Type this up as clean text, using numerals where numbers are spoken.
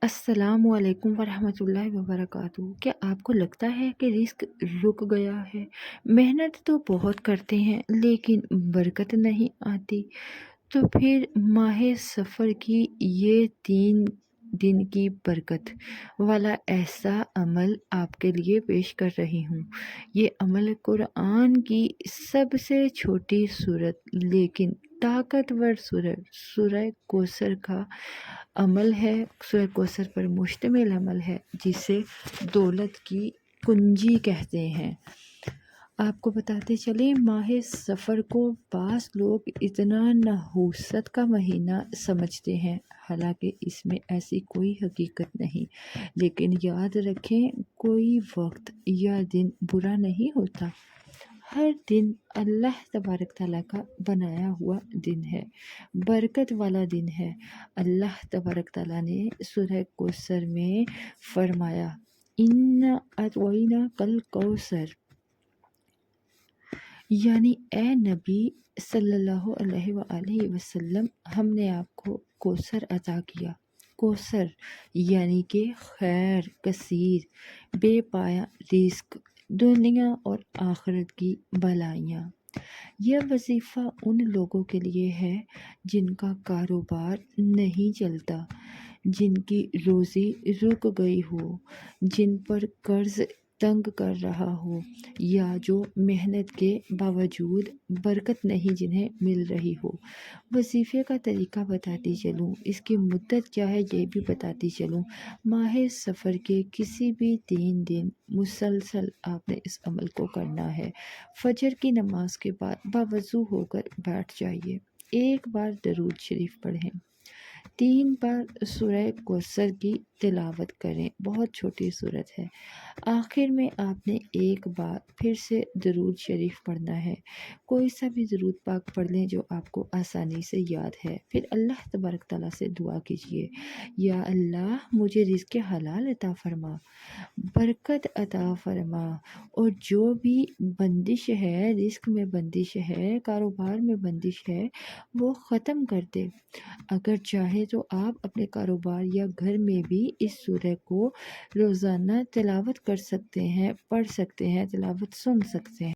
السلام علیکم ورحمۃ اللہ وبرکاتہ۔ کیا آپ کو لگتا ہے کہ رزق رک گیا ہے؟ محنت تو بہت کرتے ہیں لیکن برکت نہیں آتی۔ تو پھر ماہ سفر کی یہ 3 دن کی برکت والا ایسا عمل آپ کے لیے پیش کر رہی ہوں۔ یہ عمل قرآن کی سب سے چھوٹی سورت لیکن طاقتور سورہ کوثر کا عمل ہے۔ سورہ کوثر پر مشتمل عمل ہے جسے دولت کی کنجی کہتے ہیں۔ آپ کو بتاتے چلیں، ماہ سفر کو بعض لوگ اتنا نحوست کا مہینہ سمجھتے ہیں، حالانکہ اس میں ایسی کوئی حقیقت نہیں۔ لیکن یاد رکھیں، کوئی وقت یا دن برا نہیں ہوتا۔ ہر دن اللہ تبارک تعالیٰ کا بنایا ہوا دن ہے، برکت والا دن ہے۔ اللہ تبارک تعالیٰ نے سورہ کوثر میں فرمایا، اِنَّا أَعْطَيْنَاكَ الْكَوْثَرَ، یعنی اے نبی صلی اللہ علیہ وآلہ وسلم، ہم نے آپ کو کوثر عطا کیا۔ کوثر یعنی کہ خیر کثیر، بے پایا رزق، دنیا اور آخرت کی بھلائیاں۔ یہ وظیفہ ان لوگوں کے لیے ہے جن کا کاروبار نہیں چلتا، جن کی روزی رک گئی ہو، جن پر قرض تنگ کر رہا ہو، یا جو محنت کے باوجود برکت نہیں جنہیں مل رہی ہو۔ وظیفے کا طریقہ بتاتی چلوں، اس کی مدت کیا ہے یہ بھی بتاتی چلوں۔ ماہ سفر کے کسی بھی 3 دن مسلسل آپ نے اس عمل کو کرنا ہے۔ فجر کی نماز کے بعد باوضو ہو کر بیٹھ جائیے، ایک بار درود شریف پڑھیں، 3 بار سورہ کوثر کی تلاوت کریں، بہت چھوٹی سورت ہے۔ آخر میں آپ نے ایک بار پھر سے درود شریف پڑھنا ہے، کوئی سا بھی درود پاک پڑھ لیں جو آپ کو آسانی سے یاد ہے۔ پھر اللہ تبارک تعالیٰ سے دعا کیجیے، یا اللہ مجھے رزق حلال عطا فرما، برکت عطا فرما، اور جو بھی بندش ہے، رزق میں بندش ہے، کاروبار میں بندش ہے، وہ ختم کر دے۔ اگر چاہے تو آپ اپنے کاروبار یا گھر میں بھی اس سورہ کو روزانہ تلاوت کر سکتے ہیں، پڑھ سکتے ہیں، تلاوت سن سکتے ہیں۔